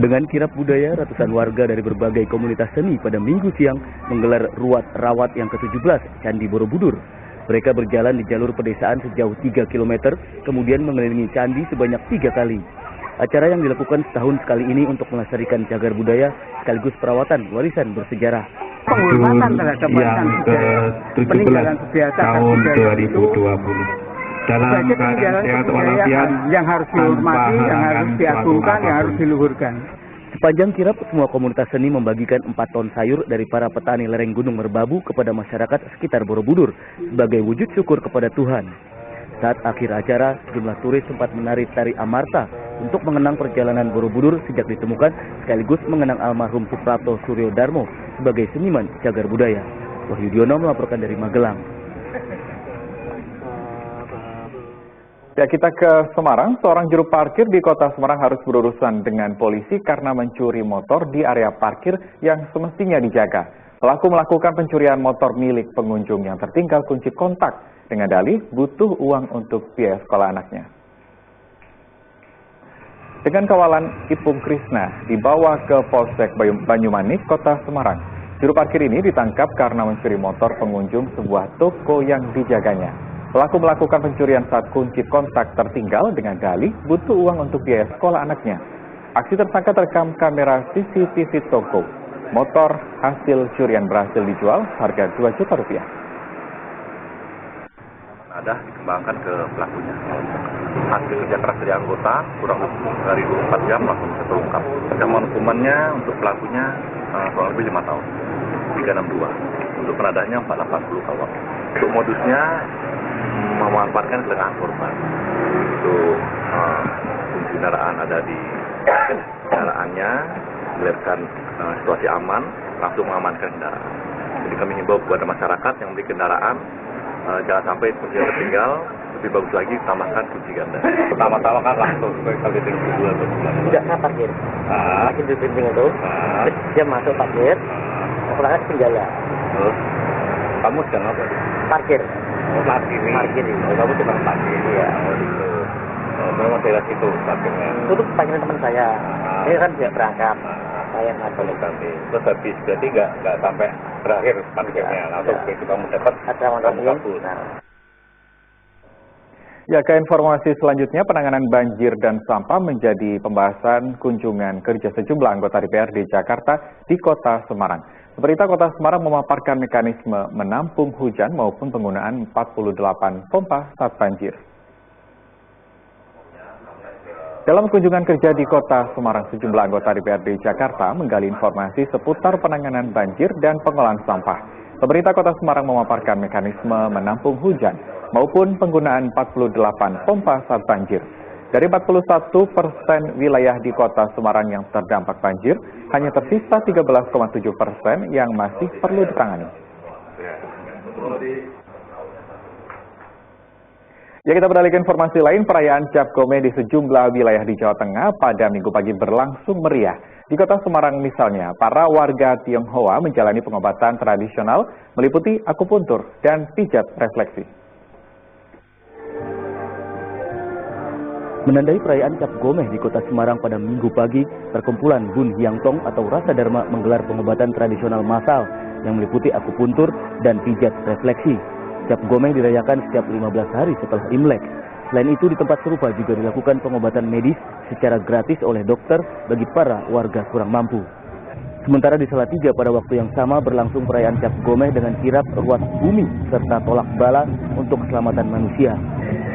Dengan kirap budaya, ratusan warga dari berbagai komunitas seni pada Minggu siang menggelar ruat rawat yang ke-17 Candi Borobudur. Mereka berjalan di jalur pedesaan sejauh 3 km, kemudian mengelilingi candi sebanyak 3 kali. Acara yang dilakukan setahun sekali ini untuk melestarikan cagar budaya sekaligus perawatan warisan bersejarah. Penghormatan terhadap warisan budaya, peninggalan sejarah tahun 2020. Dalam keadaan sehat walafiat yang harus dihormati, yang harus diagungkan, yang harus diluhurkan. Sepanjang kirap, semua komunitas seni membagikan 4 ton sayur dari para petani lereng Gunung Merbabu kepada masyarakat sekitar Borobudur sebagai wujud syukur kepada Tuhan. Saat akhir acara, sejumlah turis sempat menari tari Amarta untuk mengenang perjalanan Borobudur sejak ditemukan sekaligus mengenang almarhum Suprapto Suryo Darmo sebagai seniman cagar budaya. Wahyu Diono melaporkan dari Magelang. Ya, kita ke Semarang. Seorang juru parkir di kota Semarang harus berurusan dengan polisi karena mencuri motor di area parkir yang semestinya dijaga. Pelaku melakukan pencurian motor milik pengunjung yang tertinggal kunci kontak dengan dalih butuh uang untuk biaya sekolah anaknya. Dengan kawalan Ipung Krisna dibawa ke Polsek Banyumanik, kota Semarang. Juru parkir ini ditangkap karena mencuri motor pengunjung sebuah toko yang dijaganya. Pelaku melakukan pencurian saat kunci kontak tertinggal dengan dalih butuh uang untuk biaya sekolah anaknya. Aksi tersangka terekam kamera CCTV toko. Motor hasil curian berhasil dijual harga 2 juta rupiah. Ada dikembangkan ke pelakunya. Hasil kerja keras dari anggota kurang lebih dari 24 jam langsung bisa terungkap. Ancaman hukumannya untuk pelakunya kurang lebih 5 tahun, 362. Untuk penadanya 480 KUHP. Untuk modusnya memanfaatkan kelelahan korban. Untuk kunci kendaraan ada di kendaraannya, melihatkan situasi aman, langsung mengamankan kendaraan. Jadi kami himbau kepada masyarakat yang memiliki kendaraan, jangan sampai kunci tertinggal, lebih bagus lagi tambahkan kunci ganda. Pertama-tama kan langsung kali tinggi 2 atau 3. Tidak saya parkir. Parkir di pintu itu. Dia masuk parkir. Orangnya ketinggalan. Terus kamu sedang apa? Parkir. Parkir. Kamu cuma parkir. Iya. Memang daerah situ parkirnya. Itu parkirnya teman saya. Ini kan dia berangkat. Saya nggak tahu. Terus habis berarti nggak sampai terakhir parkirnya. Langsung begitu kamu dapat. Kamu kabur. Ya, ke informasi selanjutnya, penanganan banjir dan sampah menjadi pembahasan kunjungan kerja sejumlah anggota DPRD Jakarta di Kota Semarang. Pemerintah Kota Semarang memaparkan mekanisme menampung hujan maupun penggunaan 48 pompa saat banjir. Dalam kunjungan kerja di Kota Semarang, sejumlah anggota DPRD Jakarta menggali informasi seputar penanganan banjir dan pengolahan sampah. Pemerintah Kota Semarang memaparkan mekanisme menampung hujan maupun penggunaan 48 pompa saat banjir. Dari 41% wilayah di Kota Semarang yang terdampak banjir, hanya tersisa 13,7% yang masih perlu ditangani. Ya, kita beralih ke informasi lain. Perayaan Cap Gomeh di sejumlah wilayah di Jawa Tengah pada Minggu pagi berlangsung meriah. Di Kota Semarang misalnya, para warga Tionghoa menjalani pengobatan tradisional meliputi akupuntur dan pijat refleksi. Menandai perayaan Cap Gomeh di Kota Semarang pada Minggu pagi, perkumpulan Bun Hyang Tong atau Rasa Dharma menggelar pengobatan tradisional massal yang meliputi akupuntur dan pijat refleksi. Cap Gomeh dirayakan setiap 15 hari setelah Imlek. Selain itu, di tempat serupa juga dilakukan pengobatan medis secara gratis oleh dokter bagi para warga kurang mampu. Sementara di Salatiga pada waktu yang sama berlangsung perayaan Cap Gomeh dengan kirap ruat bumi serta tolak bala untuk keselamatan manusia.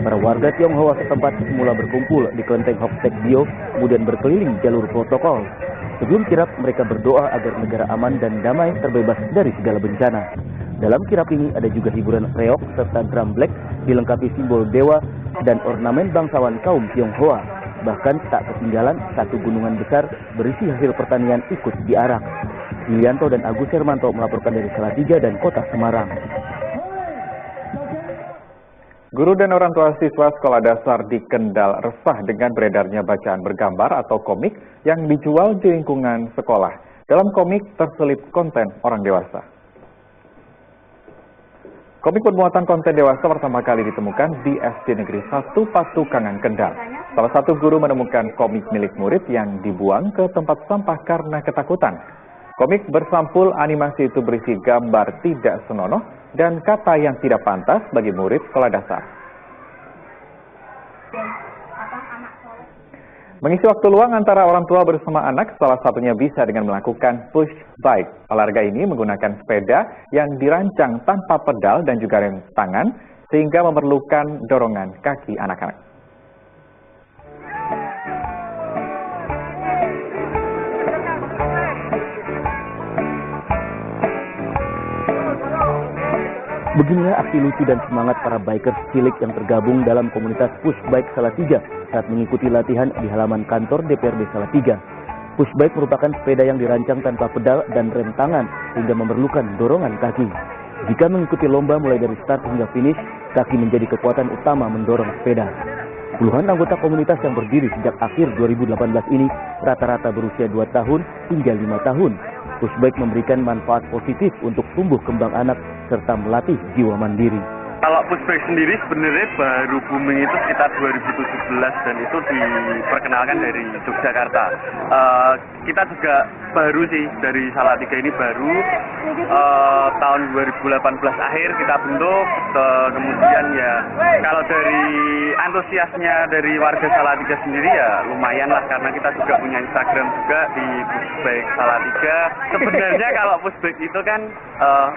Para warga Tionghoa setempat semula berkumpul di kelenteng Hoktek Bio, kemudian berkeliling jalur protokol. Sebelum kirap, mereka berdoa agar negara aman dan damai terbebas dari segala bencana. Dalam kirap ini ada juga hiburan reok serta drum black dilengkapi simbol dewa dan ornamen bangsawan kaum Tionghoa. Bahkan tak ketinggalan satu gunungan besar berisi hasil pertanian ikut diarak. Yulianto dan Agus Hermanto melaporkan dari Salatiga dan Kota Semarang. Guru dan orang tua siswa sekolah dasar di Kendal resah dengan beredarnya bacaan bergambar atau komik yang dijual di lingkungan sekolah. Dalam komik terselip konten orang dewasa. Komik bermuatan konten dewasa pertama kali ditemukan di SD Negeri 1 Patukangan, Kendal. Salah satu guru menemukan komik milik murid yang dibuang ke tempat sampah karena ketakutan. Komik bersampul animasi itu berisi gambar tidak senonoh dan kata yang tidak pantas bagi murid sekolah dasar. Mengisi waktu luang antara orang tua bersama anak, salah satunya bisa dengan melakukan push bike. Olahraga ini menggunakan sepeda yang dirancang tanpa pedal dan juga rem tangan, sehingga memerlukan dorongan kaki anak-anak. Beginilah aksi lucu dan semangat para bikers cilik yang tergabung dalam komunitas Push Bike Salatiga saat mengikuti latihan di halaman kantor DPRD Salatiga. Push Bike merupakan sepeda yang dirancang tanpa pedal dan rem tangan sehingga memerlukan dorongan kaki. Jika mengikuti lomba mulai dari start hingga finish, kaki menjadi kekuatan utama mendorong sepeda. Puluhan anggota komunitas yang berdiri sejak akhir 2018 ini rata-rata berusia 2 tahun hingga 5 tahun. Push Bike memberikan manfaat positif untuk tumbuh kembang anak serta melatih jiwa mandiri. Kalau push bike sendiri sebenarnya baru booming itu sekitar 2017 dan itu diperkenalkan dari Yogyakarta. Kita juga baru sih dari Salatiga ini baru tahun 2018 akhir kita bentuk. Kemudian ya kalau dari antusiasnya dari warga Salatiga sendiri ya lumayan lah karena kita juga punya Instagram juga di Push Bike Salatiga. Sebenarnya kalau push bike itu kan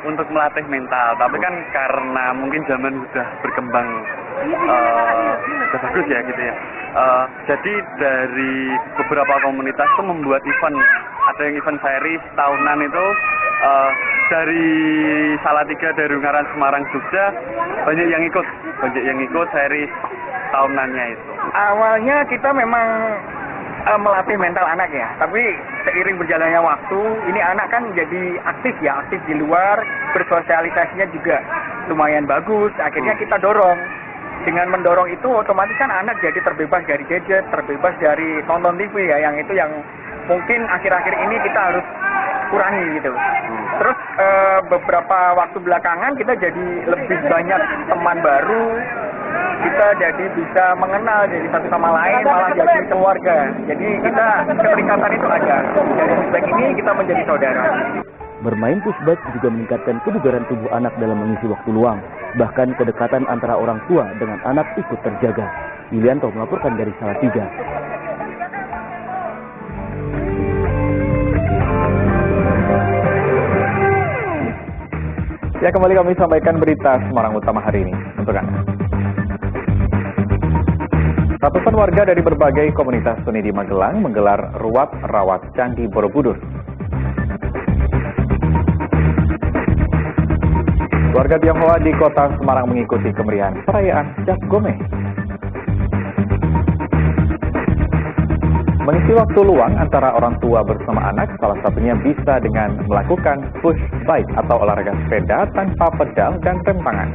untuk melatih mental, tapi kan karena mungkin zaman sudah berkembang sudah bagus ya gitu ya. Jadi dari beberapa komunitas itu membuat event, ada yang event series tahunan itu dari Salatiga, dari Ungaran, Semarang, Jogja banyak yang ikut series tahunannya itu. Awalnya kita memang melatih mental anak ya, tapi seiring berjalannya waktu, ini anak kan jadi aktif di luar, bersosialisasinya juga lumayan bagus. Akhirnya kita dorong. Dengan mendorong itu otomatis kan anak jadi terbebas dari gadget, terbebas dari tonton TV ya, yang itu yang mungkin akhir-akhir ini kita harus kurangi gitu. Terus beberapa waktu belakangan kita jadi lebih banyak teman baru, kita jadi bisa mengenal jadi satu sama lain, malah jadi keluarga. Jadi kita keterikatan itu ada. Dari pushbike ini kita menjadi saudara. Bermain push bike juga meningkatkan kebugaran tubuh anak dalam mengisi waktu luang. Bahkan kedekatan antara orang tua dengan anak ikut terjaga. Yulianto melaporkan dari Salatiga. Ya, kembali kami sampaikan berita Semarang Utama hari ini untuk Anda. Ratusan warga dari berbagai komunitas seni di Magelang menggelar ruat rawat Candi Borobudur. Warga Tionghoa di kota Semarang mengikuti kemeriahan perayaan Cap Gomeh. Mengisi waktu luang antara orang tua bersama anak, salah satunya bisa dengan melakukan push bike atau olahraga sepeda tanpa pedal dan rem tangan.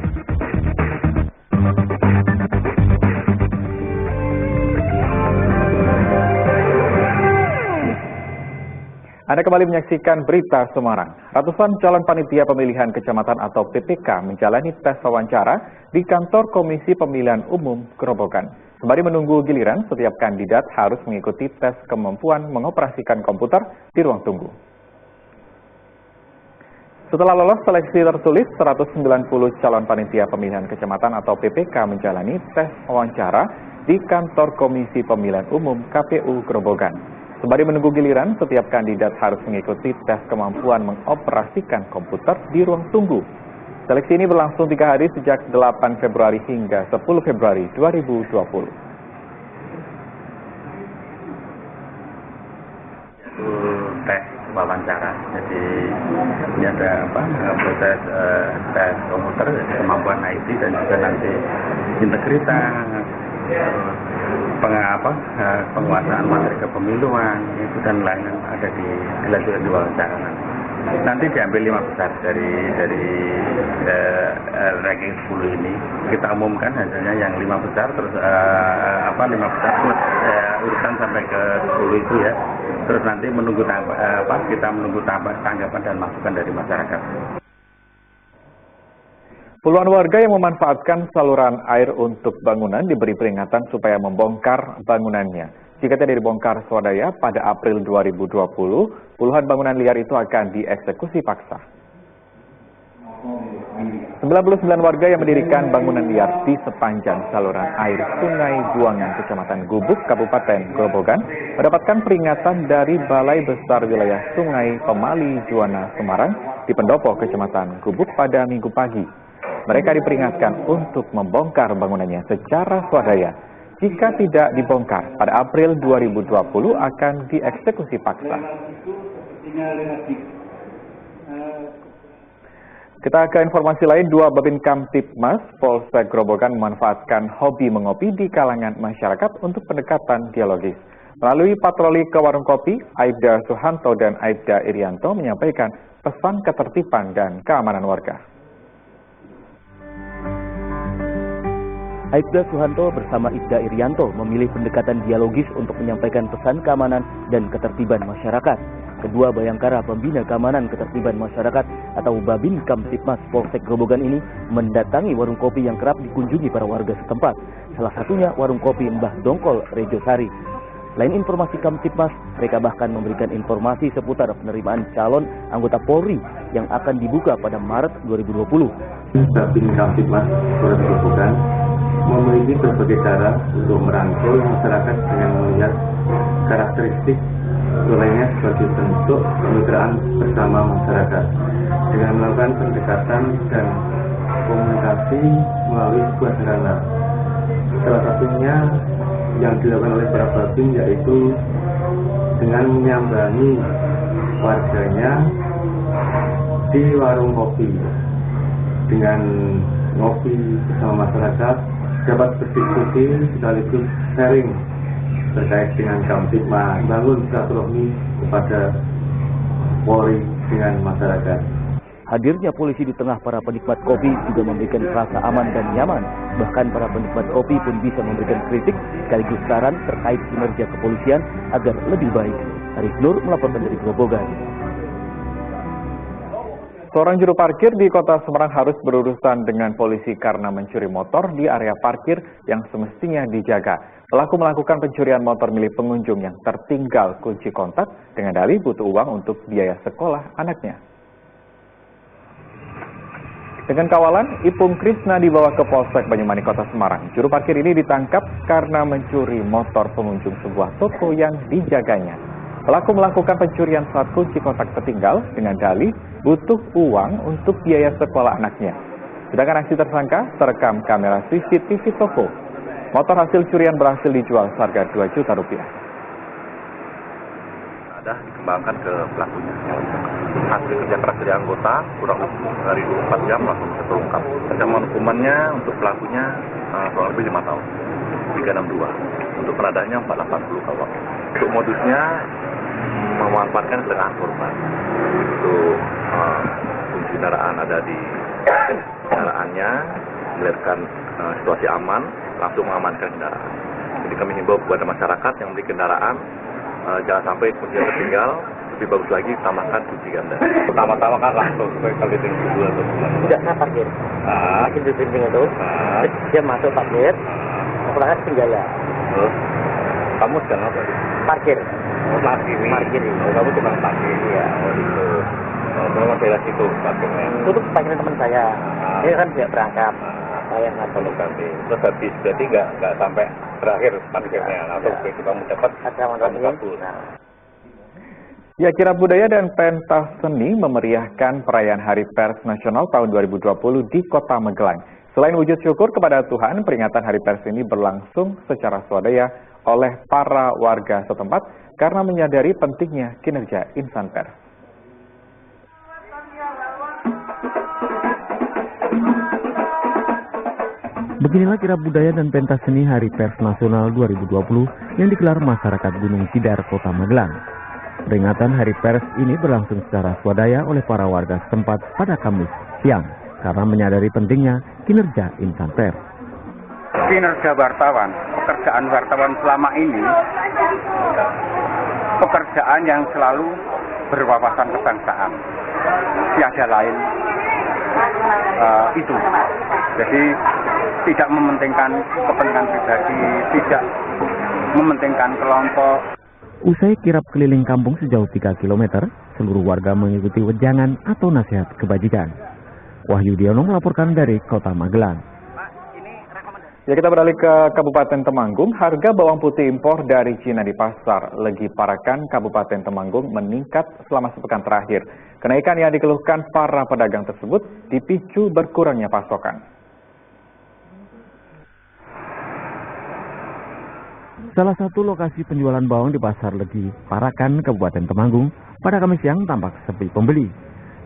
Anda kembali menyaksikan berita Semarang. Ratusan calon panitia pemilihan kecamatan atau PPK menjalani tes wawancara di kantor Komisi Pemilihan Umum Grobogan. Sembari menunggu giliran, setiap kandidat harus mengikuti tes kemampuan mengoperasikan komputer di ruang tunggu. Setelah lolos seleksi tertulis, 190 calon panitia pemilihan kecamatan atau PPK menjalani tes wawancara di kantor Komisi Pemilihan Umum KPU Grobogan. Sembari menunggu giliran, setiap kandidat harus mengikuti tes kemampuan mengoperasikan komputer di ruang tunggu. Seleksi ini berlangsung 3 hari sejak 8 Februari hingga 10 Februari 2020. Tes wawancara, jadi ini ada proses tes komputer, kemampuan IT dan juga nanti integritas, penguasaan materi kepemiluan itu dan lain ada dilanjutkan di wawancara nanti diambil 5 besar dari ranking 10 ini kita umumkan hasilnya yang 5 besar terus 5 besar terus urutan sampai ke 10 itu ya terus nanti menunggu kita menunggu tanggapan dan masukan dari masyarakat. Puluhan warga yang memanfaatkan saluran air untuk bangunan diberi peringatan supaya membongkar bangunannya. Jika tidak dibongkar swadaya pada April 2020, puluhan bangunan liar itu akan dieksekusi paksa. 99 warga yang mendirikan bangunan liar di sepanjang saluran air Sungai Buangan, Kecamatan Gubuk, Kabupaten Grobogan, mendapatkan peringatan dari Balai Besar Wilayah Sungai Pemali Juwana, Semarang, di Pendopo, Kecamatan Gubuk pada Minggu pagi. Mereka diperingatkan untuk membongkar bangunannya secara swadaya. Jika tidak dibongkar, pada April 2020 akan dieksekusi paksa. Kita ke informasi lain, dua Babin Kamtibmas Polsek Grobogan memanfaatkan hobi mengopi di kalangan masyarakat untuk pendekatan dialogis. Melalui patroli ke warung kopi, Aibda Suhanto dan Aibda Irianto menyampaikan pesan ketertiban dan keamanan warga. Aibda Suhanto bersama Aibda Irianto memilih pendekatan dialogis untuk menyampaikan pesan keamanan dan ketertiban masyarakat. Kedua Bayangkara Pembina Keamanan Ketertiban Masyarakat atau Babin Kamtibmas Polsek Grobogan ini mendatangi warung kopi yang kerap dikunjungi para warga setempat. Salah satunya warung kopi Mbah Dongkol, Rejosari. Selain informasi Kamtibmas, mereka bahkan memberikan informasi seputar penerimaan calon anggota Polri yang akan dibuka pada Maret 2020. Babin Kamtibmas Polsek Grobogan memiliki berbagai cara untuk merangkul masyarakat dengan melihat karakteristik wilayahnya sebagai bentuk kemitraan bersama masyarakat dengan melakukan pendekatan dan komunikasi melalui sebuah sarana. Salah satunya yang dilakukan oleh para babin yaitu dengan menyambangi warganya di warung kopi. Dengan ngopi bersama masyarakat dapat berdiskusi sekaligus sharing terkait dengan Kamtibmas, bangun silaturahmi kepada Polri dengan masyarakat. Hadirnya polisi di tengah para penikmat kopi juga memberikan rasa aman dan nyaman. Bahkan para penikmat kopi pun bisa memberikan kritik sekaligus saran terkait kinerja kepolisian agar lebih baik. Arif Nur melaporkan dari Grobogan. Seorang juru parkir di kota Semarang harus berurusan dengan polisi karena mencuri motor di area parkir yang semestinya dijaga. Pelaku melakukan pencurian motor milik pengunjung yang tertinggal kunci kontak dengan dalih butuh uang untuk biaya sekolah anaknya. Dengan kawalan, Ipung Krisna dibawa ke Polsek Banyumanik, Kota Semarang. Juru parkir ini ditangkap karena mencuri motor pengunjung sebuah toko yang dijaganya. Pelaku melakukan pencurian saat kunci kontak tertinggal dengan dalih butuh uang untuk biaya sekolah anaknya. Sedangkan aksi tersangka terekam kamera CCTV toko. Motor hasil curian berhasil dijual seharga Rp2 juta. Ada dikembangkan ke pelakunya. Hasil kerja keras dari anggota kurang lebih dari 24 jam langsung bisa terungkap. Ancaman hukumannya untuk pelakunya kurang lebih 5 tahun, 362. Untuk penadahnya 480 KUH. Untuk modusnya memanfaatkan kesenangan korban. Untuk kunci kendaraan ada di kendaraannya, melihatkan situasi aman, langsung mengamankan kendaraan. Jadi kami himbau kepada masyarakat yang memiliki kendaraan, jangan sampai kuncinya tertinggal, lebih bagus lagi tambahkan kunci ganda. Pertama-tama kan langsung kalau itu dulu atau Tidak saya parkir. Parkir di pinggir itu. Terus dia masuk parkir. Pulangnya ketinggalan. Terus kamu sekarang apa? Parkir. Parkir ini. Parkir ini. Oh, kamu tukang parkir. Iya. Oh itu. Memang daerah situ parkirnya. Itu parkiran teman saya. Dia kan tidak berangkat. Saya nggak tahu. Terus habis berarti nggak sampai terakhir parkirnya. Langsung begitu kamu dapat kamu kabur. Ya, Kirab Budaya dan Pentas Seni memeriahkan perayaan Hari Pers Nasional tahun 2020 di Kota Magelang. Selain wujud syukur kepada Tuhan, peringatan Hari Pers ini berlangsung secara swadaya oleh para warga setempat karena menyadari pentingnya kinerja insan pers. Beginilah kirab budaya dan pentas seni Hari Pers Nasional 2020 yang digelar masyarakat Gunung Tidar, Kota Magelang. Peringatan Hari Pers ini berlangsung secara swadaya oleh para warga setempat pada Kamis siang karena menyadari pentingnya kinerja insan pers. Kinerja wartawan, pekerjaan wartawan selama ini, pekerjaan yang selalu berwawasan kebangsaan. Tiada lain itu. Jadi tidak mementingkan kepentingan pribadi, tidak mementingkan kelompok. Usai kirap keliling kampung sejauh 3 km, seluruh warga mengikuti wejangan atau nasihat kebajikan. Wahyu Diono melaporkan dari Kota Magelang. Ya, kita beralih ke Kabupaten Temanggung. Harga bawang putih impor dari Cina di Pasar Legi Parakan, Kabupaten Temanggung meningkat selama sepekan terakhir. Kenaikan yang dikeluhkan para pedagang tersebut dipicu berkurangnya pasokan. Salah satu lokasi penjualan bawang di Pasar Legi Parakan, Kabupaten Temanggung, pada Kamis siang tampak sepi pembeli.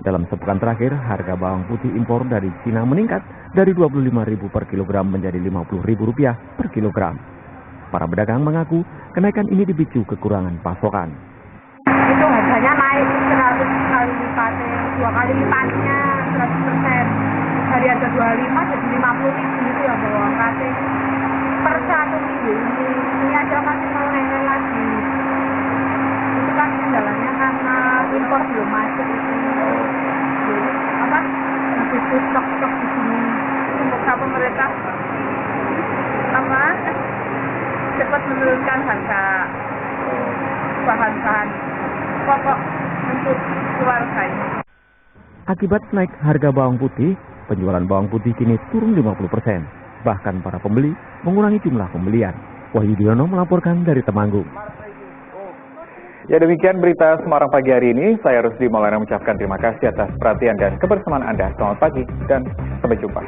Dalam sepekan terakhir, harga bawang putih impor dari Cina meningkat dari Rp25.000 per kilogram menjadi Rp50.000 per kilogram. Para pedagang mengaku kenaikan ini dipicu kekurangan pasokan. Itu harganya naik 100 kali lipatnya, 2 kali lipatnya 100%. Dari harga 25 jadi 50.000 itu ya bawang kacang. Per 1 minggu ini aja masih mau naik lagi. Itu kan kendalanya karena impor belum masuk itu. Jadi stok-stok di sini. Semoga pemerintah cepat menurunkan harga bahan-bahan pokok untuk keluarga ini. Akibat naik harga bawang putih, penjualan bawang putih kini turun 50%. Bahkan para pembeli mengurangi jumlah pembelian. Wahyu Diono melaporkan dari Temanggung. Ya, demikian berita Semarang pagi hari ini. Saya Rusdi Maulana mengucapkan terima kasih atas perhatian dan kebersamaan Anda. Selamat pagi dan sampai jumpa.